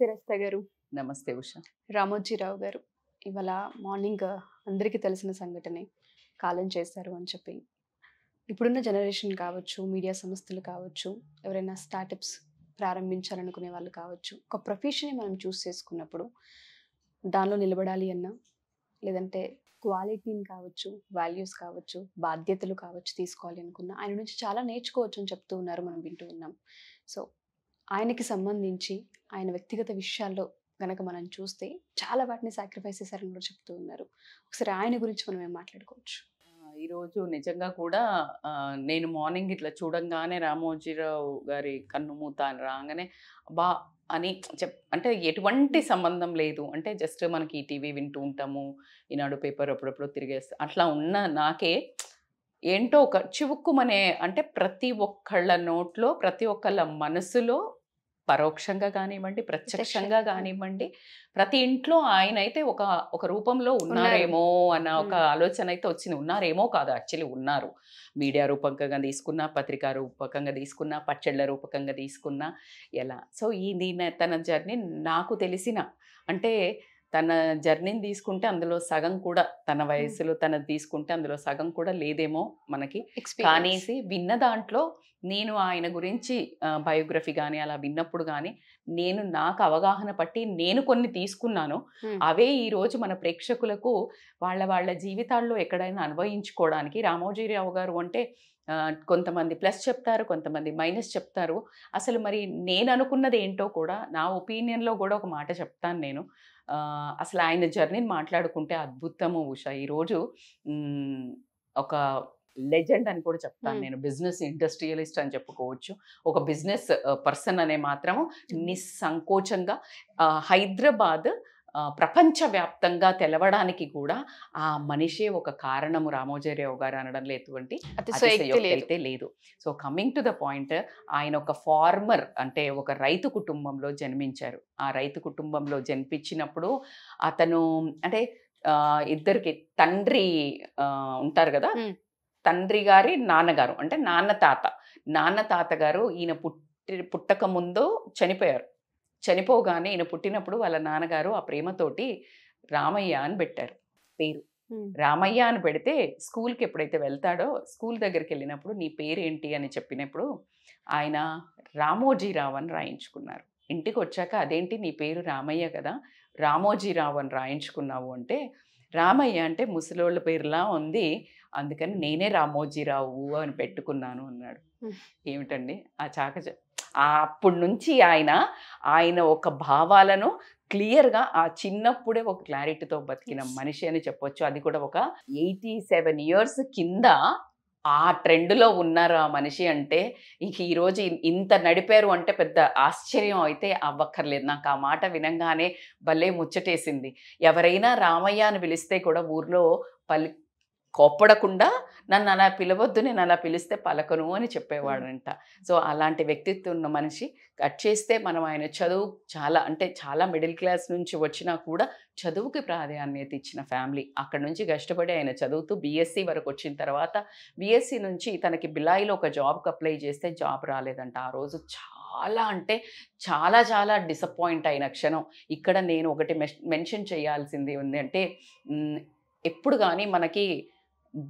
నమస్తే రచిత గారు. నమస్తే ఉష. రామోజీరావు గారు ఇవాళ మార్నింగ్ అందరికీ తెలిసిన సంఘటనే కాలం చేశారు అని చెప్పి. ఇప్పుడున్న జనరేషన్ కావచ్చు, మీడియా సంస్థలు కావచ్చు, ఎవరైనా స్టార్టప్స్ ప్రారంభించాలనుకునే వాళ్ళు కావచ్చు, ఒక ప్రొఫెషన్ని మనం చూస్ చేసుకున్నప్పుడు దానిలో నిలబడాలి అన్నా, లేదంటే క్వాలిటీని కావచ్చు, వాల్యూస్ కావచ్చు, బాధ్యతలు కావచ్చు తీసుకోవాలి అనుకున్నా ఆయన నుంచి చాలా నేర్చుకోవచ్చు అని చెప్తూ ఉన్నారు, మనం వింటూ ఉన్నాం. సో ఆయనకి సంబంధించి ఆయన వ్యక్తిగత విషయాల్లో గనక మనం చూస్తే చాలా వాటిని సాక్రిఫైస్ చేశారని కూడా చెప్తూ ఉన్నారు. ఒకసారి ఆయన గురించి మనం ఏం మాట్లాడుకోవచ్చు? ఈరోజు నిజంగా కూడా నేను మార్నింగ్ ఇట్లా చూడంగానే రామోజీరావు గారి కన్నుమూత అని రాగానే బా అని అంటే ఎటువంటి సంబంధం లేదు. అంటే జస్ట్ మనకి ఈ టీవీ వింటూ ఉంటాము, ఈనాడు పేపర్ అప్పుడప్పుడు తిరిగేస్తా అట్లా ఉన్న నాకే ఏంటో ఒక చివుక్కుమనే అంటే ప్రతి ఒక్కళ్ళ నోట్లో, ప్రతి ఒక్కళ్ళ మనసులో పరోక్షంగా కానివ్వండి, ప్రత్యక్షంగా కానివ్వండి, ప్రతి ఇంట్లో ఆయనైతే ఒక ఒక రూపంలో ఉన్నారేమో అన్న ఒక ఆలోచన అయితే వచ్చింది. ఉన్నారేమో కాదు, యాక్చువల్లీ ఉన్నారు. మీడియా రూపకంగా తీసుకున్నా, పత్రికా రూపకంగా తీసుకున్నా, పచ్చళ్ళ రూపకంగా తీసుకున్నా ఎలా. సో ఇది తన జర్నీ నాకు తెలిసిన అంటే తన జర్నీని తీసుకుంటే అందులో సగం కూడా తన వయసులో తనది తీసుకుంటే అందులో సగం కూడా లేదేమో మనకి. కానీసి విన్న దాంట్లో నేను ఆయన గురించి బయోగ్రఫీ కానీ అలా విన్నప్పుడు కానీ నేను నాకు అవగాహన పట్టి నేను కొన్ని తీసుకున్నాను. అవే ఈరోజు మన ప్రేక్షకులకు వాళ్ళ జీవితాల్లో ఎక్కడైనా అన్వయించుకోవడానికి. రామోజీరావు గారు అంటే కొంతమంది ప్లస్ చెప్తారు, కొంతమంది మైనస్ చెప్తారు. అసలు మరి నేను అనుకున్నది ఏంటో కూడా నా ఒపీనియన్లో కూడా ఒక మాట చెప్తాను నేను. అసలు ఆయన జర్నీని మాట్లాడుకుంటే అద్భుతము ఉష. ఈరోజు ఒక లెజెండ్ అని కూడా చెప్తాను నేను. బిజినెస్ ఇండస్ట్రియలిస్ట్ అని చెప్పుకోవచ్చు. ఒక బిజినెస్ పర్సన్ అనే మాత్రము నిస్సంకోచంగా హైదరాబాద్ ప్రపంచవ్యాప్తంగా తెలవడానికి కూడా ఆ మనిషే ఒక కారణము రామోజీరావు గారు అనడంలో ఎటువంటి అతిశయోక్తి అయితే లేదు. So coming to the point, ఆయన ఒక ఫార్మర్ అంటే ఒక రైతు కుటుంబంలో జన్మించారు. ఆ రైతు కుటుంబంలో జన్మించినప్పుడు అతను అంటే ఇద్దరికి తండ్రి ఉంటారు కదా, తండ్రి గారి నాన్నగారు అంటే నాన్న తాతగారు ఈయన పుట్టక ముందు చనిపోయారు. చనిపోగానే ఈయన పుట్టినప్పుడు వాళ్ళ నాన్నగారు ఆ ప్రేమతోటి రామయ్య అని పెట్టారు పేరు. రామయ్య అని పెడితే స్కూల్కి ఎప్పుడైతే వెళ్తాడో స్కూల్ దగ్గరికి వెళ్ళినప్పుడు నీ పేరేంటి అని చెప్పినప్పుడు ఆయన రామోజీరావు అని రాయించుకున్నారు. ఇంటికి వచ్చాక అదేంటి నీ పేరు రామయ్య కదా, రామోజీరావు అని రాయించుకున్నావు అంటే, రామయ్య అంటే ముసలోళ్ళ పేరులా ఉంది, అందుకని నేనే రామోజీరావు అని పెట్టుకున్నాను అన్నాడు. ఏమిటండి ఆ అప్పటి నుంచి ఆయన ఒక భావాలను క్లియర్గా ఆ చిన్నప్పుడే ఒక క్లారిటీతో బతికిన మనిషి అని చెప్పొచ్చు. అది కూడా ఒక 87 years కింద ఆ ట్రెండ్లో ఉన్నారు ఆ మనిషి అంటే. ఈరోజు ఇంత నడిపారు అంటే పెద్ద ఆశ్చర్యం అయితే అవ్వక్కర్లేదు. నాకు ఆ మాట వినంగానే భలే ముచ్చటేసింది. ఎవరైనా రామయ్య అని పిలిస్తే కూడా ఊర్లో కోప్పడకుండా నన్ను అలా పిలవద్దు, నేను అలా పిలిస్తే పలకను అని చెప్పేవాడంట. సో అలాంటి వ్యక్తిత్వం ఉన్న మనిషి. కట్ చేస్తే మనం ఆయన చదువు చాలా మిడిల్ క్లాస్ నుంచి వచ్చినా కూడా చదువుకి ప్రాధాన్యత ఇచ్చిన ఫ్యామిలీ. అక్కడ నుంచి కష్టపడి ఆయన చదువుతూ బీఎస్సీ వరకు వచ్చిన తర్వాత బీఎస్సీ నుంచి తనకి బిలాయిలో ఒక జాబ్కి అప్లై చేస్తే జాబ్ రాలేదంట. ఆ రోజు చాలా డిసప్పాయింట్ అయిన క్షణం. ఇక్కడ నేను ఒకటి మెన్షన్ చేయాల్సింది ఉంది అంటే, ఎప్పుడు కానీ మనకి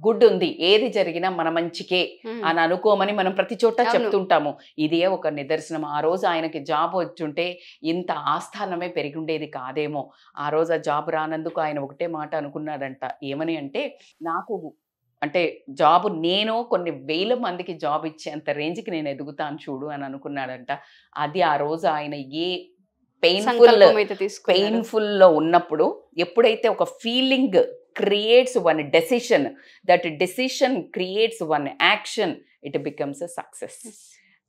గుడ్ ఉంది, ఏది జరిగినా మన మంచికే అని అనుకోమని మనం ప్రతి చోట చెప్తుంటాము. ఇదే ఒక నిదర్శనం. ఆ రోజు ఆయనకి జాబ్ వచ్చుంటే ఇంత ఆస్థానమే పెరిగి ఉండేది కాదేమో. ఆ రోజు ఆ జాబ్ రానందుకు ఆయన ఒకటే మాట అనుకున్నాడంట. ఏమని అంటే, నాకు అంటే జాబ్ నేను కొన్ని వేల మందికి జాబ్ ఇచ్చేంత రేంజ్కి నేను ఎదుగుతాను చూడు అని అనుకున్నాడంట. అది ఆ రోజు ఆయన ఏ పెయిన్ఫుల్లో ఉన్నప్పుడు ఎప్పుడైతే ఒక feeling creates one decision, that decision creates one action, it becomes a success.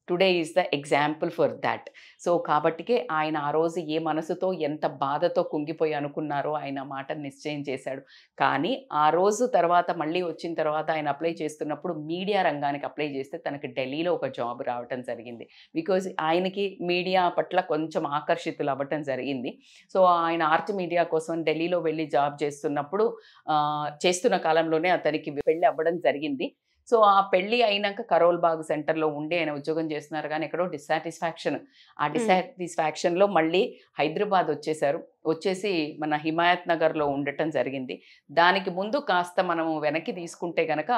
Today is the example for that. So కాబట్టికే ఆయన ఆ రోజు ఏ మనసుతో ఎంత బాధతో కుంగిపోయి అనుకున్నారో ఆయన మాట నిశ్చయం చేశాడు. కానీ ఆ రోజు తర్వాత మళ్ళీ వచ్చిన తర్వాత ఆయన అప్లై చేస్తున్నప్పుడు మీడియా రంగానికి అప్లై చేస్తే తనకి ఢిల్లీలో ఒక జాబ్ రావటం జరిగింది. బికాజ్ ఆయనకి మీడియా పట్ల కొంచెం ఆకర్షితులు అవ్వటం జరిగింది. సో ఆయన ఆర్ట్ మీడియా కోసం ఢిల్లీలో వెళ్ళి జాబ్ చేస్తున్నప్పుడు చేస్తున్న కాలంలోనే అతనికి పెళ్ళి అవ్వడం జరిగింది. సో ఆ పెళ్లి అయినాక కరోల్ బాగ్ సెంటర్లో ఉండి ఆయన ఉద్యోగం చేస్తున్నారు, కానీ ఎక్కడో డిస్సాటిస్ఫాక్షన్, ఆ డిస్సాటిస్ఫాక్షన్లో మళ్ళీ హైదరాబాద్ వచ్చేసారు. వచ్చేసి మన హిమాయత్ నగర్లో ఉండటం జరిగింది. దానికి ముందు కాస్త మనము వెనక్కి తీసుకుంటే కనుక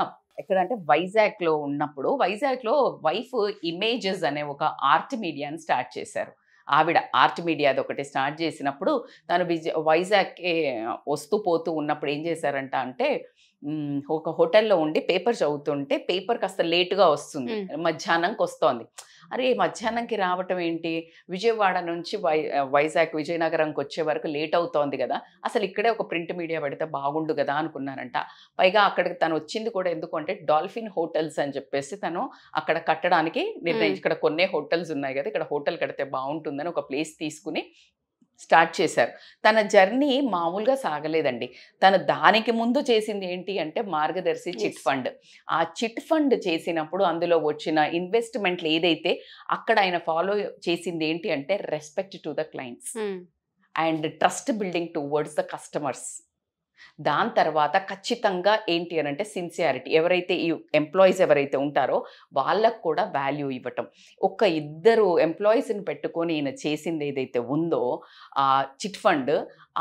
ఎక్కడంటే వైజాగ్లో ఉన్నప్పుడు, వైజాగ్లో వైఫ్ ఇమేజెస్ అనే ఒక ఆర్ట్ మీడియాని స్టార్ట్ చేశారు. ఆవిడ ఆర్ట్ మీడియాది ఒకటి స్టార్ట్ చేసినప్పుడు తను వైజాగ్కి వస్తూ పోతూ ఉన్నప్పుడు ఏం చేశారంట అంటే, ఒక హోటల్లో ఉండి పేపర్ చదువుతుంటే పేపర్ కాస్త లేటుగా వస్తుంది, మధ్యాహ్నంకి వస్తోంది. అరే మధ్యాహ్నంకి రావటం ఏంటి, విజయవాడ నుంచి వైజాగ్ విజయనగరంకి వచ్చే వరకు లేట్ అవుతోంది కదా, అసలు ఇక్కడే ఒక ప్రింట్ మీడియా పెడితే బాగుండు కదా అనుకున్నారంట. పైగా అక్కడికి తను వచ్చింది కూడా ఎందుకు అంటే డాల్ఫిన్ హోటల్స్ అని చెప్పేసి తను అక్కడ కట్టడానికి నిర్ణయించి, ఇక్కడ కొన్నే హోటల్స్ ఉన్నాయి కదా, ఇక్కడ హోటల్ కడితే బాగుంటుందని ఒక ప్లేస్ తీసుకుని స్టార్ట్ చేశారు. తన జర్నీ మామూలుగా సాగలేదండి. తను దానికి ముందు చేసింది ఏంటి అంటే మార్గదర్శి చిట్ ఫండ్. ఆ చిట్ ఫండ్ చేసినప్పుడు అందులో వచ్చిన ఇన్వెస్ట్మెంట్లు ఏదైతే అక్కడ ఆయన ఫాలో చేసింది ఏంటి అంటే respect to the clients and trust building towards the customers. దాని తర్వాత ఖచ్చితంగా ఏంటి అని అంటే సిన్సియారిటీ, ఎవరైతే ఈ ఎంప్లాయీస్ ఎవరైతే ఉంటారో వాళ్ళకు కూడా వాల్యూ ఇవ్వటం. ఒక ఇద్దరు ఎంప్లాయీస్ని పెట్టుకొని ఈయన చేసింది ఏదైతే ఉందో ఆ చిట్ ఫండ్,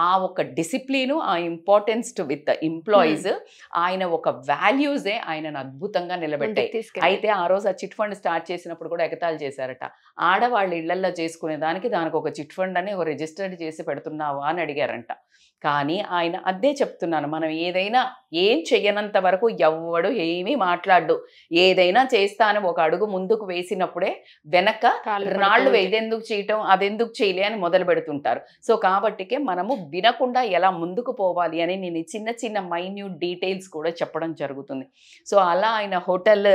ఆ ఒక డిసిప్లిను, ఆ ఇంపార్టెన్స్ టు విత్ ఎంప్లాయీస్, ఆయన ఒక వాల్యూసే ఆయనను అద్భుతంగా నిలబెట్టాయి. అయితే ఆ రోజు ఆ చిట్ ఫండ్ స్టార్ట్ చేసినప్పుడు కూడా ఎగతాళి చేశారట. ఆడవాళ్ళ ఇళ్లల్లో చేసుకునే దానికి ఒక చిట్ ఫండ్ అని ఒక రిజిస్టర్డ్ చేసి పెడుతున్నావా అని అడిగారంట. కానీ ఆయన అదే చెప్తున్నాను, మనం ఏదైనా ఏం చెయ్యనంత వరకు ఎవ్వడు ఏమీ మాట్లాడు, ఏదైనా చేస్తా అని ఒక అడుగు ముందుకు వేసినప్పుడే వెనక రాళ్ళు ఇదెందుకు చేయటం అదెందుకు చేయలే అని మొదలు పెడుతుంటారు. సో కాబట్టికే మనము వినకుండా ఎలా ముందుకు పోవాలి అని నేను చిన్న చిన్న మైన్యూట్ డీటెయిల్స్ కూడా చెప్పడం జరుగుతుంది. సో అలా ఆయన హోటల్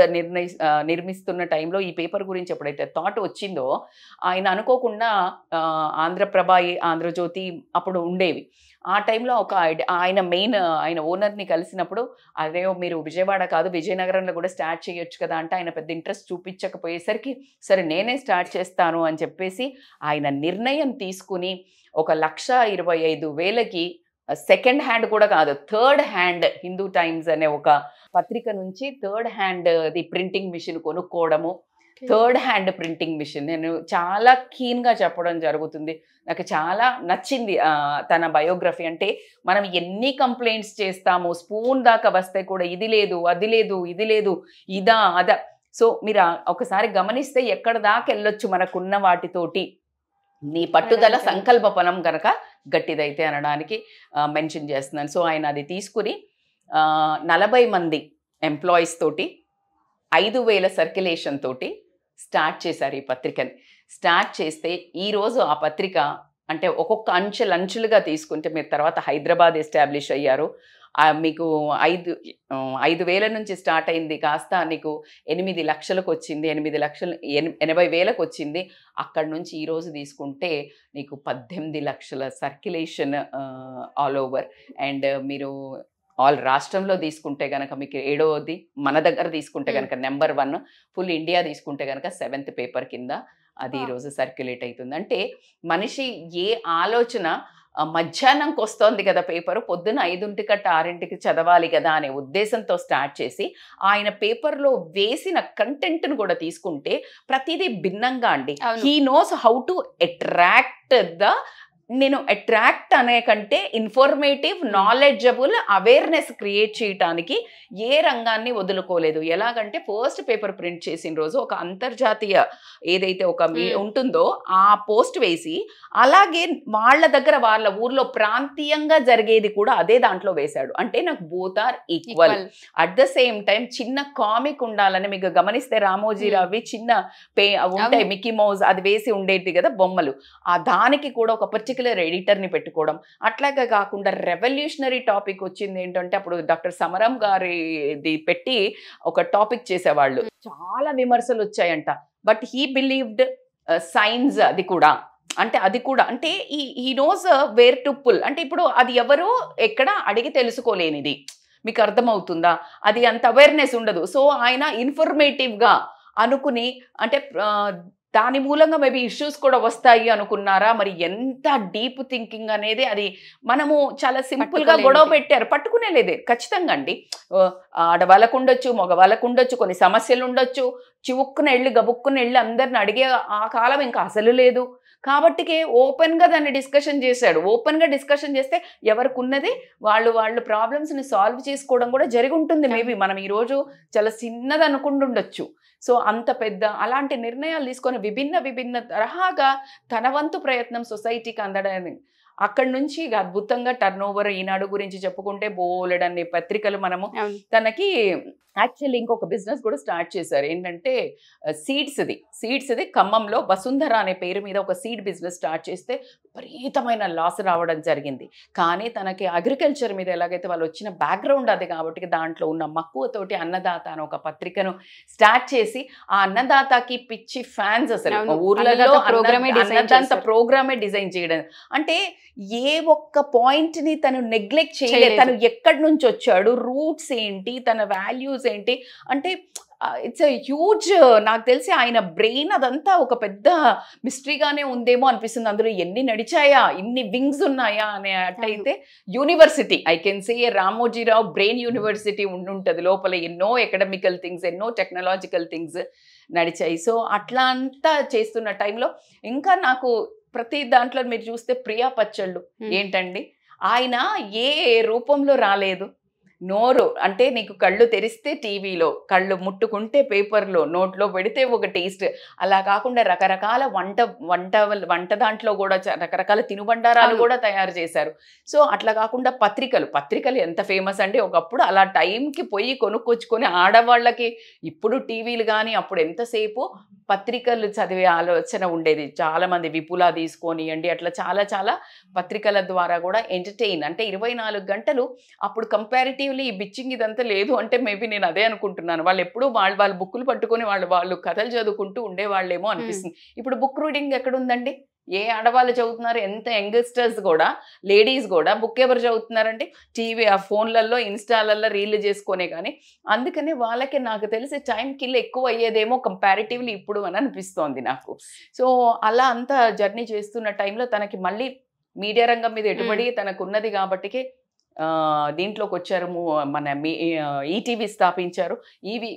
నిర్మిస్తున్న టైంలో ఈ పేపర్ గురించి ఎప్పుడైతే థాట్ వచ్చిందో ఆయన అనుకోకుండా ఆంధ్రప్రభ, ఆంధ్రజ్యోతి అప్పుడు ఉండేవి. ఆ టైంలో ఒక ఆయన ఓనర్ని కలిసినప్పుడు, అదే మీరు విజయవాడ కాదు విజయనగరంలో కూడా స్టార్ట్ చేయొచ్చు కదా అంటే ఆయన పెద్ద ఇంట్రెస్ట్ చూపించకపోయేసరికి సరే నేనే స్టార్ట్ చేస్తాను అని చెప్పేసి ఆయన నిర్ణయం తీసుకుని 1,25,000కి సెకండ్ హ్యాండ్ కూడా కాదు, థర్డ్ హ్యాండ్ హిందూ టైమ్స్ అనే ఒక పత్రిక నుంచి third hand the printing machine కొనుక్కోవడము. థర్డ్ హ్యాండ్ ప్రింటింగ్ మిషన్ నేను చాలా కీన్గా చెప్పడం జరుగుతుంది. నాకు చాలా నచ్చింది తన బయోగ్రఫీ. అంటే మనం ఎన్ని కంప్లైంట్స్ చేస్తాము, స్పూన్ దాకా వస్తే కూడా ఇది లేదు అది లేదు ఇది లేదు ఇదా అదా. సో మీరు ఒకసారి గమనిస్తే ఎక్కడ దాకా వెళ్ళొచ్చు మనకున్న వాటితోటి, నీ పట్టుదల సంకల్పనం కనుక గట్టిదైతే అనడానికి మెన్షన్ చేస్తున్నాను. సో ఆయన అది తీసుకుని 40 మంది ఎంప్లాయీస్ తోటి 5,000 సర్క్యులేషన్ తోటి స్టార్ట్ చేశారు ఈ పత్రికని. స్టార్ట్ చేస్తే ఈరోజు ఆ పత్రిక అంటే ఒక్కొక్క అంచెలుగా తీసుకుంటే మీరు తర్వాత హైదరాబాద్ ఎస్టాబ్లిష్ అయ్యారు. మీకు 5,000 నుంచి స్టార్ట్ అయింది కాస్త నీకు 8 లక్షలకు వచ్చింది, 80,000కు వచ్చింది. అక్కడ నుంచి ఈరోజు తీసుకుంటే నీకు 18 లక్షల సర్క్యులేషన్ ఆల్ ఓవర్. అండ్ మీరు ఆల్ రాష్ట్రంలో తీసుకుంటే కనుక మీకు 7వది, మన దగ్గర తీసుకుంటే కనుక నెంబర్ 1, ఫుల్ ఇండియా తీసుకుంటే కనుక 7th పేపర్ కింద అది ఈరోజు సర్క్యులేట్ అవుతుంది. అంటే మనిషి ఏ ఆలోచన మధ్యాహ్నంకి వస్తోంది కదా పేపరు, పొద్దున 5ంటికి 6ంటికి చదవాలి కదా అనే ఉద్దేశంతో స్టార్ట్ చేసి ఆయన పేపర్లో వేసిన కంటెంట్ను కూడా తీసుకుంటే ప్రతిదీ భిన్నంగా అండి. He knows how to attract నేను అట్రాక్ట్ అనే కంటే ఇన్ఫర్మేటివ్, నాలెడ్జబుల్, అవేర్నెస్ క్రియేట్ చేయడానికి ఏ రంగాన్ని వదులుకోలేదు. ఎలాగంటే ఫస్ట్ పేపర్ ప్రింట్ చేసిన రోజు ఒక అంతర్జాతీయ ఏదైతే ఒక ఉంటుందో ఆ పోస్ట్ వేసి, అలాగే వాళ్ళ దగ్గర వాళ్ళ ఊర్లో ప్రాంతీయంగా జరిగేది కూడా అదే దాంట్లో వేశాడు. అంటే నాకు both are equal. At the same time చిన్న కామిక్ ఉండాలని మీకు గమనిస్తే రామోజీరావు చిన్న ఉంటాయి, మిక్కీ మౌజ్ అది వేసి ఉండేది కదా బొమ్మలు, ఆ దానికి కూడా ఒక పర్టికులర్ ఎడిటర్ని పెట్టుకోవడం. అట్లాగే కాకుండా రెవల్యూషనరీ టాపిక్ వచ్చింది ఏంటంటే అప్పుడు డాక్టర్ సమరం గారిది పెట్టి ఒక టాపిక్ చేసేవాళ్ళు, చాలా విమర్శలు వచ్చాయంట. బట్ హీ బిలీవ్డ్ సైన్స్, అది కూడా అంటే ఈ నోస్ వేర్ టు పుల్. అంటే ఇప్పుడు అది ఎవరు ఎక్కడ అడిగి తెలుసుకోలేనిది, మీకు అర్థమవుతుందా? అది అంత అవేర్నెస్ ఉండదు. సో ఆయన ఇన్ఫర్మేటివ్గా అనుకుని అంటే దాని మూలంగా మేబీ ఇష్యూస్ కూడా వస్తాయి అనుకున్నారా? మరి ఎంత డీప్ థింకింగ్ అనేది అది మనము చాలా సింపుల్గా గొడవ పెట్టారు. పట్టుకునే లేదే ఖచ్చితంగా అండి. ఆడవాళ్ళకు ఉండొచ్చు, మగవాళ్ళకు ఉండొచ్చు, కొన్ని సమస్యలు ఉండొచ్చు. చివుక్కున వెళ్ళి గబుక్కున వెళ్ళి అందరిని అడిగే ఆ కాలం ఇంకా అసలు లేదు. కాబట్టికే ఓపెన్గా దాన్ని డిస్కషన్ చేశాడు. ఓపెన్గా డిస్కషన్ చేస్తే ఎవరికి ఉన్నది వాళ్ళు ప్రాబ్లమ్స్ని సాల్వ్ చేసుకోవడం కూడా జరిగి ఉంటుంది. మేబీ మనం ఈరోజు చాలా చిన్నది అనుకుంటుండొచ్చు. సో అంత పెద్ద అలాంటి నిర్ణయాలు తీసుకొని విభిన్న తరహాగా తన వంతు ప్రయత్నం సొసైటీకి అందడానికి అక్కడి నుంచి అద్భుతంగా టర్న్ ఓవర్. ఈనాడు గురించి చెప్పుకుంటే బోలెడన్ని పత్రికలు మనము తనకి యాక్చువల్లీ ఇంకొక బిజినెస్ కూడా స్టార్ట్ చేశారు. ఏంటంటే సీడ్స్ది ఖమ్మంలో వసుంధర అనే పేరు మీద ఒక సీడ్ బిజినెస్ స్టార్ట్ చేస్తే విపరీతమైన లాస్ రావడం జరిగింది. కానీ తనకి అగ్రికల్చర్ మీద ఎలాగైతే వాళ్ళు వచ్చిన బ్యాక్గ్రౌండ్ అది కాబట్టి దాంట్లో ఉన్న మక్కువతోటి అన్నదాత అని ఒక పత్రికను స్టార్ట్ చేసి ఆ అన్నదాతకి పిచ్చి ఫ్యాన్స్ అసలు ఊర్లలో అన్నదాత ప్రోగ్రామే డిజైన్ చేయడం. అంటే ఏ ఒక్క పాయింట్ని తను నెగ్లెక్ట్ చేయలేదు. తను ఎక్కడి నుంచి వచ్చాడు, రూట్స్ ఏంటి, తన వాల్యూస్ ఏంటి, అంటే ఇట్స్ ఎ హ్యూజ్. నాకు తెలిసి ఆయన బ్రెయిన్ అదంతా ఒక పెద్ద మిస్టరీగానే ఉందేమో అనిపిస్తుంది. అందులో ఎన్ని నడిచాయా, ఇన్ని వింగ్స్ ఉన్నాయా అనే అట్టయితే university I can say Ramoji Rao brain university ఉండుంటుంది. లోపల ఎన్నో ఎకడమికల్ థింగ్స్, ఎన్నో టెక్నాలజికల్ థింగ్స్ నడిచాయి. సో అట్లా అంతా చేస్తున్న టైంలో ఇంకా నాకు ప్రతి దాంట్లో మీరు చూస్తే ప్రియా పచ్చళ్ళు ఏంటండి, ఆయన ఏ రూపంలో రాలేదు. నోరు అంటే నీకు కళ్ళు తెరిస్తే టీవీలో, కళ్ళు ముట్టుకుంటే పేపర్లో, నోట్లో పెడితే ఒక టేస్ట్, అలా కాకుండా రకరకాల వంట దాంట్లో కూడా రకరకాల తినుబండారాలు కూడా తయారు చేశారు. సో అట్లా కాకుండా పత్రికలు ఎంత ఫేమస్ అంటే ఒకప్పుడు అలా టైంకి పోయి కొనుక్కొచ్చుకొని ఆడవాళ్ళకి, ఇప్పుడు టీవీలు కానీ అప్పుడు ఎంతసేపు పత్రికలు చదివే ఆలోచన ఉండేది. చాలామంది విపులా తీసుకొనియండి, అట్లా చాలా పత్రికల ద్వారా కూడా ఎంటర్టైన్ అంటే 24 గంటలు. అప్పుడు కంపారిటివ్లీ ఈ బిచ్చింగ్ ఇదంతా లేదు అంటే మేబీ నేను అదే అనుకుంటున్నాను. వాళ్ళు ఎప్పుడు వాళ్ళ బుక్కులు పట్టుకొని వాళ్ళు కథలు చదువుకుంటూ ఉండేవాళ్ళేమో అనిపిస్తుంది. ఇప్పుడు బుక్ రీడింగ్ ఎక్కడుందండి? ఏ ఆడవాళ్ళు చదువుతున్నారు? ఎంత యంగ్స్టర్స్ కూడా, లేడీస్ కూడా బుక్ ఎవరు చదువుతున్నారండి? టీవీ, ఆ ఫోన్లలో, ఇన్స్టాలలో రీల్ చేసుకునే. కానీ అందుకనే వాళ్ళకి నాకు తెలిసి టైం కిల్ ఎక్కువ అయ్యేదేమో కంపారిటివ్లీ ఇప్పుడు అని అనిపిస్తోంది నాకు. సో అలా అంతా జర్నీ చేస్తున్న టైంలో తనకి మళ్ళీ మీడియా రంగం మీద ఎటుబడి తనకు ఉన్నది కాబట్టికి దీంట్లోకి వచ్చారు. మన ఈటీవీ స్థాపించారు.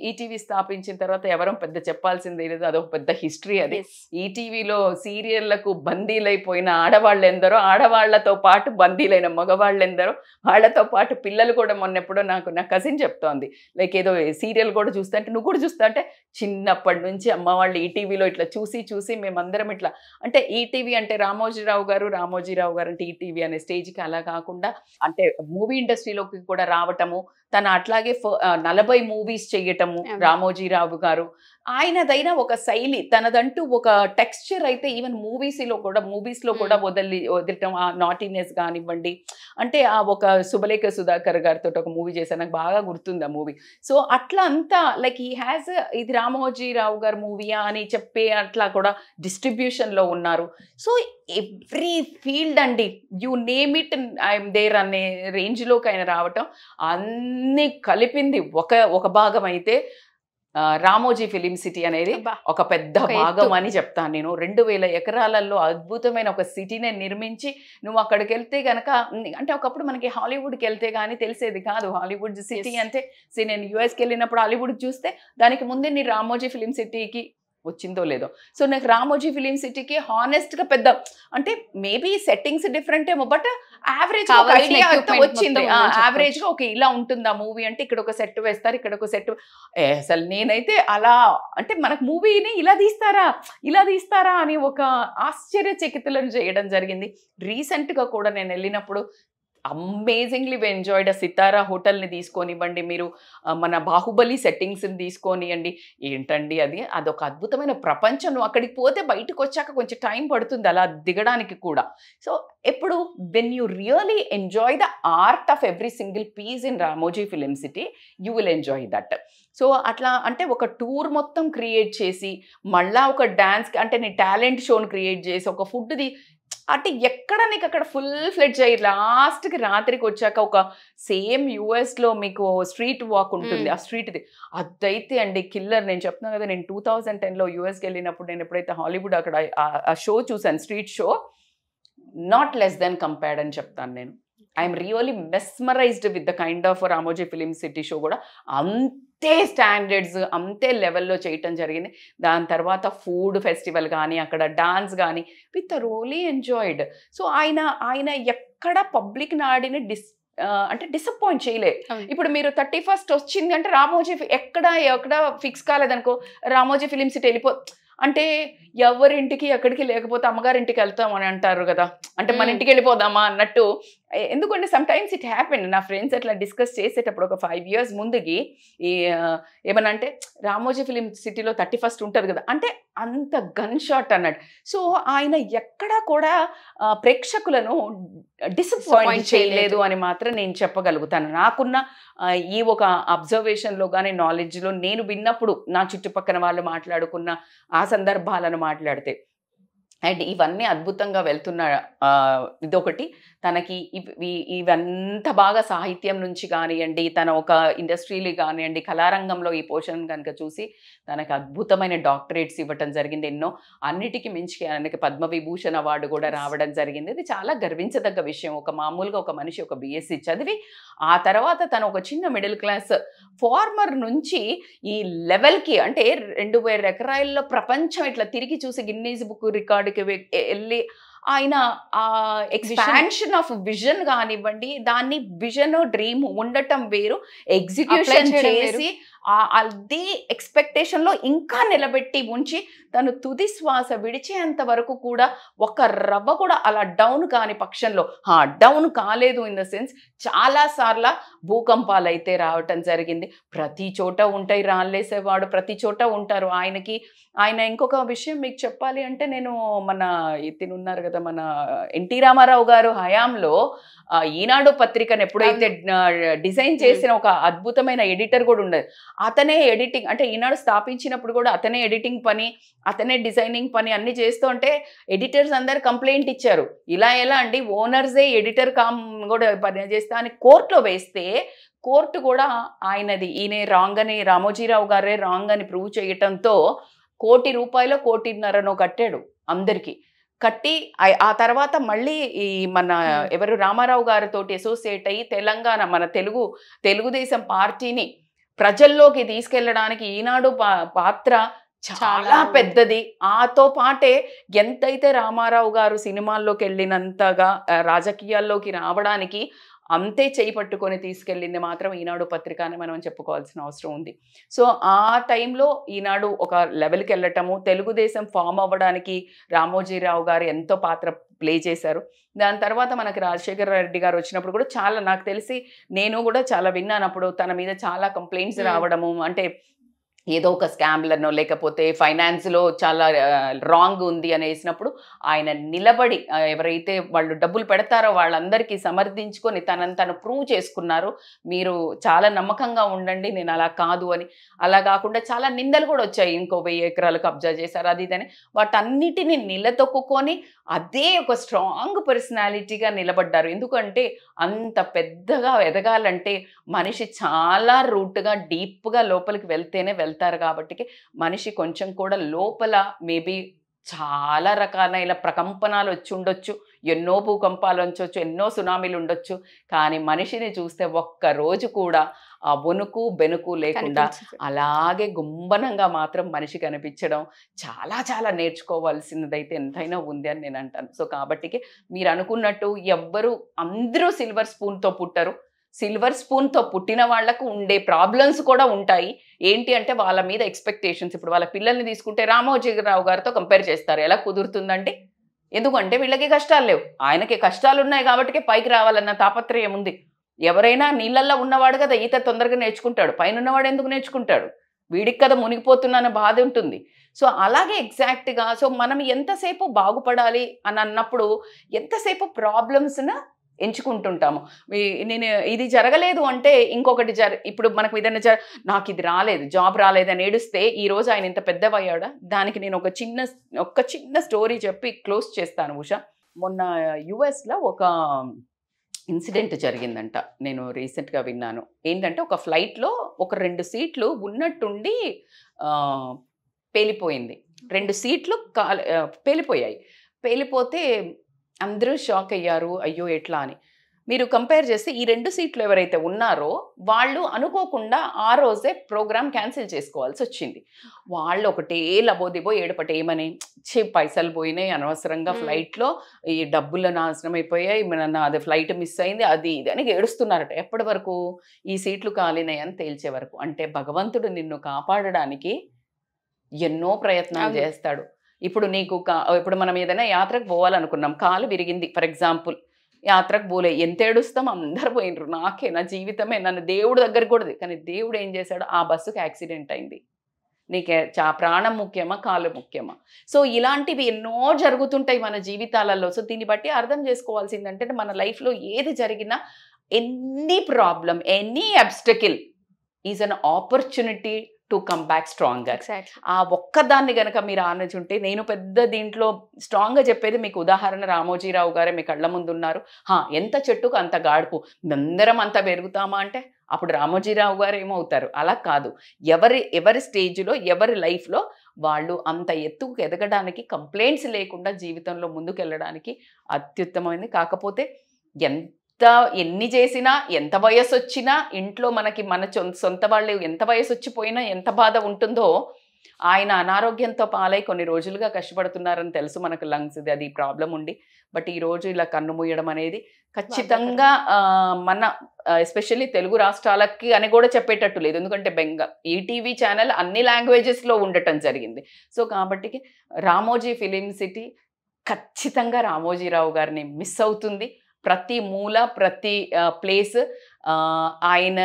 ఈటీవీ స్థాపించిన తర్వాత ఎవరో పెద్ద చెప్పాల్సిందే లేదు, అదొక పెద్ద హిస్టరీ. అది ఈటీవీలో సీరియళ్లకు బందీలైపోయిన ఆడవాళ్ళు ఎందరో, ఆడవాళ్లతో పాటు బందీలైన మగవాళ్ళు ఎందరో, వాళ్ళతో పాటు పిల్లలు కూడా. మొన్నెప్పుడో నా కజిన్ చెప్తోంది, లైక్ ఏదో సీరియల్ కూడా చూస్తా అంటే, నువ్వు కూడా చూస్తా అంటే, చిన్నప్పటి నుంచి అమ్మ వాళ్ళు ఈటీవీలో ఇట్లా చూసి మేమందరం ఇట్లా, అంటే ఈటీవీ అంటే రామోజీరావు గారు అంటే ఈటీవీ అనే స్టేజ్కి అలా కాకుండా అంటే మూవీ ఇండస్ట్రీలోకి కూడా రావటము, తను అట్లాగే 40 మూవీస్ చేయటము రామోజీరావు గారు. ఆయనదైనా ఒక శైలి, తనదంటూ ఒక టెక్స్చర్ అయితే ఈవెన్ మూవీస్లో కూడా వదలటం, ఆ నాటీనెస్ కానివ్వండి. అంటే ఆ ఒక శుభలేఖ సుధాకర్ గారితో ఒక మూవీ చేశాను, నాకు బాగా గుర్తుంది ఆ మూవీ. సో అట్లా అంతా లైక్ హీ హ్యాస్, ఇది రామోజీరావు గారు మూవీయా అని చెప్పే అట్లా కూడా డిస్ట్రిబ్యూషన్లో ఉన్నారు. సో ఎవ్రీ ఫీల్డ్ అండి, you name it I'm there అనే రేంజ్లోకి ఆయన రావటం అన్నీ కలిపింది ఒక భాగం. అయితే రామోజీ ఫిలిం సిటీ అనేది ఒక పెద్ద భాగం అని చెప్తాను నేను. 2000 ఎకరాలలో అద్భుతమైన ఒక సిటీని నిర్మించి, నువ్వు అక్కడికి వెళ్తే కనుక, అంటే ఒకప్పుడు మనకి హాలీవుడ్కి వెళ్తే కానీ తెలిసేది కాదు హాలీవుడ్ సిటీ అంటే. నేను యూఎస్కి వెళ్ళినప్పుడు హాలీవుడ్ చూస్తే దానికి ముందే నీ రామోజీ ఫిలిం సిటీకి వచ్చిందో లేదో. సో నాకు రామోజీ ఫిలిం సిటీకి హానెస్ట్గా పెద్ద, అంటే మేబీ సెట్టింగ్స్ డిఫరెంట్ ఏమో, బట్ యావరేజ్ ఒక ఐడియా వచ్చింది. యావరేజ్గా ఓకే ఇలా ఉంటుంది ఆ మూవీ అంటే, ఇక్కడ ఒక సెట్ వేస్తారు, ఇక్కడ ఒక సెట్. అసలు నేనైతే అలా అంటే మనకు మూవీని ఇలా తీస్తారా అని ఒక ఆశ్చర్యచకితులను చేయడం జరిగింది. రీసెంట్గా కూడా నేను వెళ్ళినప్పుడు అమేజింగ్లీ ఎంజాయ్డ్. సితారా హోటల్ని తీసుకొనివ్వండి, మీరు మన బాహుబలి సెట్టింగ్స్ని తీసుకొనియండి. ఏంటండి అదొక అద్భుతమైన ప్రపంచం. నువ్వు అక్కడికి పోతే బయటకు వచ్చాక కొంచెం టైం పడుతుంది అలా దిగడానికి కూడా. సో ఎప్పుడు when you really enjoy the art of every single piece in Ramoji Film City, you will enjoy that. So అట్లా అంటే ఒక టూర్ మొత్తం క్రియేట్ చేసి, మళ్ళా ఒక డ్యాన్స్ అంటే నీ టాలెంట్ షోని క్రియేట్ చేసి, ఒక ఫుడ్ది అంటే ఎక్కడ నీకు అక్కడ ఫుల్ ఫ్లెడ్జ్ అయ్యి లాస్ట్కి రాత్రికి వచ్చాక ఒక సేమ్ యుఎస్లో మీకు స్ట్రీట్ వాక్ ఉంటుంది, ఆ స్ట్రీట్ది అదైతే అండి కిల్లర్. నేను చెప్తున్నాను కదా, నేను 2010లో యుఎస్కి వెళ్ళినప్పుడు నేను ఎప్పుడైతే హాలీవుడ్ అక్కడ ఆ షో చూసాను, street show, not less than compared అని చెప్తాను నేను. I'm really mesmerised with the kind of Ramoji Film city show కూడా అంతే స్టాండర్డ్స్ అంతే లెవెల్లో చేయటం జరిగింది. దాని తర్వాత ఫుడ్ ఫెస్టివల్ కానీ అక్కడ డాన్స్ కానీ విత్ రోలీ ఎంజాయిడ్. సో ఆయన ఎక్కడ పబ్లిక్ నాడిని అంటే డిసప్పాయింట్ చేయలే. ఇప్పుడు మీరు 31st వచ్చింది అంటే రామోజీ ఎక్కడ ఫిక్స్ కాలేదనుకో, రామోజీ ఫిలిం సిటీ అంటే ఎవరింటికి ఎక్కడికి లేకపోతే అమ్మగారింటికి వెళ్తాం అని అంటారు కదా, అంటే మన ఇంటికి వెళ్ళిపోదామా అన్నట్టు. ఎందుకంటే సమ్ టైమ్స్ ఇట్ హ్యాపెన్. నా ఫ్రెండ్స్ అట్లా డిస్కస్ చేసేటప్పుడు ఒక 5 years ముందుకి ఏమన్నా అంటే రామోజీ ఫిలిం సిటీలో 31st ఉంటుంది కదా అంటే అంత గన్ షాట్ అన్నట్టు. సో ఆయన ఎక్కడా కూడా ప్రేక్షకులను డిసప్పాయింట్ చేయలేదు అని మాత్రం నేను చెప్పగలుగుతాను. నాకున్న ఈ ఒక అబ్జర్వేషన్లో కానీ నాలెడ్జ్లో నేను విన్నప్పుడు నా చుట్టుపక్కల వాళ్ళు మాట్లాడుకున్న ఆ సందర్భాలను మాట్లాడితే, అండ్ ఇవన్నీ అద్భుతంగా వెళ్తున్న ఇదొకటి. తనకి ఇవంతా బాగా సాహిత్యం నుంచి కానివ్వండి, తన ఒక ఇండస్ట్రీలు కానివ్వండి, కళారంగంలో ఈ పోషణ కనుక చూసి తనకు అద్భుతమైన డాక్టరేట్స్ ఇవ్వటం జరిగింది ఎన్నో. అన్నిటికీ మించి ఆయనకి పద్మవిభూషణ్ అవార్డు కూడా రావడం జరిగింది. ఇది చాలా గర్వించదగ్గ విషయం. ఒక మామూలుగా ఒక మనిషి ఒక BSc చదివి ఆ తర్వాత తను ఒక చిన్న మిడిల్ క్లాస్ ఫార్మర్ నుంచి ఈ లెవెల్కి, అంటే 2000 ఎకరాల్లో ప్రపంచం ఇట్లా తిరిగి చూసి గిన్నీస్ బుక్ రికార్డుకి వెళ్ళి ఆయన ఆ ఎక్స్పాన్షన్ ఆఫ్ విజన్ కానివ్వండి, దాన్ని విజన్ డ్రీమ్ ఉండటం వేరు, ఎగ్జిక్యూషన్ చేసి అది ఎక్స్పెక్టేషన్లో ఇంకా నిలబెట్టి ఉంచి తను తుది శ్వాస విడిచేంత వరకు కూడా ఒక రవ్వ కూడా అలా డౌన్ కాని పక్షంలో, డౌన్ కాలేదు ఇన్ ద సెన్స్ చాలాసార్లు భూకంపాలు అయితే రావటం జరిగింది. ప్రతి చోట ఉంటాయి, రాళ్ళేసేవాడు ప్రతి చోట ఉంటారు. ఆయన ఇంకొక విషయం మీకు చెప్పాలి అంటే, నేను మన తినున్నారు కదా మన ఎన్టీ రామారావు గారు హయాంలో ఈనాడు పత్రికను ఎప్పుడైతే డిజైన్ చేసిన ఒక అద్భుతమైన ఎడిటర్ కూడా ఉండేది. అతనే ఎడిటింగ్, అంటే ఈనాడు స్థాపించినప్పుడు కూడా అతనే ఎడిటింగ్ పని, అతనే డిజైనింగ్ పని అన్ని చేస్తూ ఉంటే ఎడిటర్స్ అందరు కంప్లైంట్ ఇచ్చారు. ఎలా అండి, ఓనర్సే ఎడిటర్ కూడా పని చేస్తా అని కోర్టులో వేస్తే, కోర్టు కూడా ఈయన రాంగ్ అని, రామోజీరావు గారే రాంగ్ అని ప్రూవ్ చేయటంతో ₹1,00,00,000 1,50,00,000 కట్టాడు అందరికీ. కట్టి ఆ తర్వాత మళ్ళీ ఈ మన ఎవరు రామారావు గారితో అసోసియేట్ అయ్యి తెలంగాణ మన తెలుగుదేశం పార్టీని ప్రజల్లోకి తీసుకెళ్లడానికి ఈనాడు పాత్ర చాలా పెద్దది. ఆతో పాటే ఎంతైతే రామారావు గారు సినిమాల్లోకి వెళ్ళినంతగా రాజకీయాల్లోకి రావడానికి అంతే చేయి పట్టుకొని తీసుకెళ్ళింది మాత్రం ఈనాడు పత్రిక అని మనం చెప్పుకోవాల్సిన అవసరం ఉంది. సో ఆ టైంలో ఈనాడు ఒక లెవెల్కి వెళ్ళటము, తెలుగుదేశం ఫామ్ అవ్వడానికి రామోజీరావు గారు ఎంతో పాత్ర ప్లే చేశారు. దాని తర్వాత మనకి రాజశేఖర రెడ్డి గారు వచ్చినప్పుడు కూడా చాలా, నాకు తెలిసి నేను కూడా చాలా విన్నాను అప్పుడు తన మీద చాలా కంప్లైంట్స్ రావడము, అంటే ఏదో ఒక స్కామ్లనో లేకపోతే ఫైనాన్స్లో చాలా రాంగ్ ఉంది అని వేసినప్పుడు ఆయన నిలబడి ఎవరైతే వాళ్ళు డబ్బులు పెడతారో వాళ్ళందరికీ సమర్థించుకొని తను ప్రూవ్ చేసుకున్నారు. మీరు చాలా నమ్మకంగా ఉండండి, నేను అలా కాదు అని. అలా కాకుండా చాలా నిందలు కూడా వచ్చాయి, ఇంకో 1000 ఎకరాలు కబ్జా చేశారు అది ఇదని. వాటన్నిటిని నిలదొక్కుని అదే ఒక స్ట్రాంగ్ పర్సనాలిటీగా నిలబడ్డారు. ఎందుకంటే అంత పెద్దగా ఎదగాలంటే మనిషి చాలా రూట్గా డీప్గా లోపలికి వెళ్తేనే వెళ్తారు. కాబట్టి మనిషి కొంచెం కూడా లోపల మేబీ చాలా రకాలైన ప్రకంపనాలు వచ్చి ఉండొచ్చు, ఎన్నో భూకంపాలు వచ్చొచ్చు, ఎన్నో సునామీలు ఉండొచ్చు, కానీ మనిషిని చూస్తే ఒక్కరోజు కూడా ఆ వణుకు బెనుకు లేకుండా అలాగే గుంబనంగా మాత్రం మనిషి కనిపించడం చాలా చాలా నేర్చుకోవాల్సినదైతే ఎంతైనా ఉంది అని నేను అంటాను. సో కాబట్టి మీరు అనుకున్నట్టు అందరూ సిల్వర్ స్పూన్తో పుట్టరు. సిల్వర్ స్పూన్తో పుట్టిన వాళ్లకు ఉండే ప్రాబ్లమ్స్ కూడా ఉంటాయి. ఏంటి అంటే వాళ్ళ మీద ఎక్స్పెక్టేషన్స్. ఇప్పుడు వాళ్ళ పిల్లల్ని తీసుకుంటే రామోజీరావు గారితో కంపేర్ చేస్తారు, ఎలా కుదురుతుందండి? ఎందుకంటే వీళ్ళకి కష్టాలు లేవు, ఆయనకి కష్టాలు ఉన్నాయి కాబట్టి పైకి రావాలన్న తాపత్రయం ఉంది. ఎవరైనా నీళ్ళల్లో ఉన్నవాడు కదా ఈత తొందరగా నేర్చుకుంటాడు, పైన ఉన్నవాడు ఎందుకు నేర్చుకుంటాడు? వీడికి కదా మునిగిపోతున్నా బాధ ఉంటుంది. సో అలాగే ఎగ్జాక్ట్గా సో మనం ఎంతసేపు బాగుపడాలి అని అన్నప్పుడు ఎంతసేపు ప్రాబ్లమ్స్ను ఎంచుకుంటుంటాము. నేను ఇది జరగలేదు అంటే ఇంకొకటి ఇప్పుడు మనకు ఏదైనా నాకు ఇది రాలేదు, జాబ్ రాలేదని ఏడుస్తే ఈరోజు ఆయన ఇంత పెద్దవయ్యాడా? దానికి నేను ఒక చిన్న స్టోరీ చెప్పి క్లోజ్ చేస్తాను ఉషా. మొన్న యుఎస్లో ఒక ఇన్సిడెంట్ జరిగిందంట, నేను రీసెంట్గా విన్నాను. ఏంటంటే ఒక ఫ్లైట్లో ఒక 2 సీట్లు ఉన్నట్టుండి పేలిపోయింది. 2 సీట్లు పేలిపోయాయి. పేలిపోతే అందరూ షాక్ అయ్యారు, అయ్యో ఎట్లా అని. మీరు కంపేర్ చేస్తే ఈ 2 సీట్లు ఎవరైతే ఉన్నారో వాళ్ళు అనుకోకుండా ఆ రోజే ప్రోగ్రామ్ క్యాన్సిల్ చేసుకోవాల్సి వచ్చింది. వాళ్ళు ఒకటే లబోదిబో ఏడుపటే ఏమని, పైసలు పోయినాయి అనవసరంగా ఫ్లైట్లో, ఈ డబ్బులు నాశనం అయిపోయాయి, అది ఫ్లైట్ మిస్ అయింది, అది ఇది అని ఏడుస్తున్నారట. ఎప్పటి వరకు? ఈ సీట్లు కాలినాయి అని తేల్చే వరకు. అంటే భగవంతుడు నిన్ను కాపాడడానికి ఎన్నో ప్రయత్నాలు చేస్తాడు. ఇప్పుడు నీకు ఇప్పుడు మనం ఏదైనా యాత్రకు పోవాలనుకున్నాం, కాలు విరిగింది ఫర్ ఎగ్జాంపుల్, యాత్రకు పోలే, ఎంత ఏడుస్తాం, అందరు పోయినరు, నాకే నా జీవితమే, నన్ను దేవుడి దగ్గరికి కూడా. కానీ దేవుడు ఏం చేశాడు, ఆ బస్సుకి యాక్సిడెంట్ అయింది. నీకే ప్రాణం ముఖ్యమా, కాలు ముఖ్యమా? సో ఇలాంటివి ఎన్నో జరుగుతుంటాయి మన జీవితాలలో. సో దీన్ని బట్టి అర్థం చేసుకోవాల్సిందంటే మన లైఫ్లో ఏది జరిగినా, any problem, any obstacle is an opportunity to come back stronger. ఆ ఒక్కదాన్ని గనక మీరు ఆలోచింటే, నేను పెద్ద దీంట్లో స్ట్రాంగ్గా చెప్పేది మీకు ఉదాహరణ రామోజీరావు గారే మీ కళ్ళ ముందు ఉన్నారు. ఎంత చెట్టుకు అంత గాడుపు, అందరం అంత పెరుగుతామా అంటే అప్పుడు రామోజీరావు గారు ఏమవుతారు? అలా కాదు. ఎవరి స్టేజ్లో, ఎవరి లైఫ్లో వాళ్ళు అంత ఎత్తుకు ఎదగడానికి, కంప్లైంట్స్ లేకుండా జీవితంలో ముందుకెళ్ళడానికి అత్యుత్తమైంది. కాకపోతే ఎన్ని చేసినా, ఎంత వయసు వచ్చినా, ఇంట్లో మనకి మన సొంత వాళ్ళు ఎంత వయసు వచ్చిపోయినా ఎంత బాధ ఉంటుందో, ఆయన అనారోగ్యంతో పాలై కొన్ని రోజులుగా కష్టపడుతున్నారని తెలుసు మనకు, లంగ్స్ అది ప్రాబ్లం ఉండి. బట్ ఈరోజు ఇలా కన్ను మూయడం అనేది ఖచ్చితంగా మన ఎస్పెషల్లీ తెలుగు రాష్ట్రాలకి అని కూడా చెప్పేటట్టు లేదు. ఎందుకంటే ఈటీవీ ఛానల్ అన్ని లాంగ్వేజెస్లో ఉండటం జరిగింది. సో కాబట్టి రామోజీ ఫిలిం సిటీ ఖచ్చితంగా రామోజీరావు గారిని మిస్ అవుతుంది. ప్రతి మూల, ప్రతి ప్లేస్ ఆయన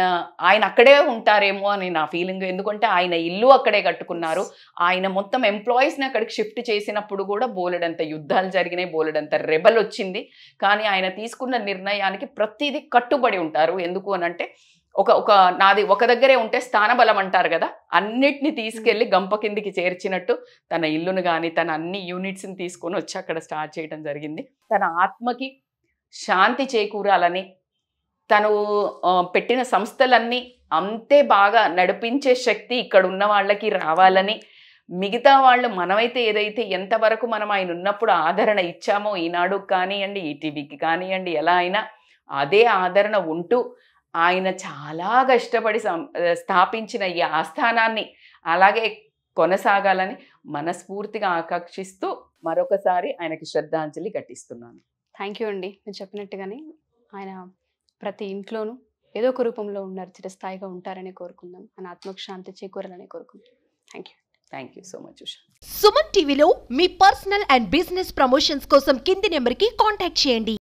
అక్కడే ఉంటారేమో అని నా ఫీలింగ్. ఎందుకంటే ఆయన ఇల్లు అక్కడే కట్టుకున్నారు. ఆయన మొత్తం ఎంప్లాయీస్ని అక్కడికి షిఫ్ట్ చేసినప్పుడు కూడా బోలెడంత యుద్ధాలు జరిగినాయి, బోలెడంత రెబల్ వచ్చింది. కానీ ఆయన తీసుకున్న నిర్ణయానికి ప్రతిదీ కట్టుబడి ఉంటారు. ఎందుకు అనంటే నాది ఒక దగ్గరే ఉంటే స్థానబలం అంటారు కదా, అన్నిటిని తీసుకెళ్ళి గంప కిందికి చేర్చినట్టు తన ఇల్లును కానీ తన అన్ని యూనిట్స్ని తీసుకొని వచ్చి అక్కడ స్టార్ట్ చేయడం జరిగింది. తన ఆత్మకి శాంతి చేకూరాలని, తను పెట్టిన సంస్థలన్నీ అంతే బాగా నడిపించే శక్తి ఇక్కడ ఉన్న వాళ్ళకి రావాలని, మిగతా వాళ్ళు మనమైతే ఏదైతే ఎంతవరకు మనం ఆయన ఉన్నప్పుడు ఆదరణ ఇచ్చామో, ఈనాడు కానివ్వండి, ఈటీవీకి కానివ్వండి, ఎలా అయినా అదే ఆదరణ ఉంటూ ఆయన చాలా కష్టపడి స్థాపించిన ఈ ఆస్థానాన్ని అలాగే కొనసాగాలని మనస్ఫూర్తిగా ఆకాంక్షిస్తూ మరొకసారి ఆయనకి శ్రద్ధాంజలి ఘటిస్తున్నాను. థ్యాంక్ యూ అండి. మీరు చెప్పినట్టుగానే ఆయన ప్రతి ఇంట్లోనూ ఏదో ఒక రూపంలో ఉన్నారు, చిరస్థాయిగా ఉంటారని కోరుకుందాం, ఆయన ఆత్మకు శాంతి చేకూరాలని కోరుకుందాం. Thank you so much Usha. Suman టీవీలో మీ పర్సనల్ అండ్ బిజినెస్ ప్రమోషన్స్ కోసం కింది నెంబర్కి కాంటాక్ట్ చేయండి.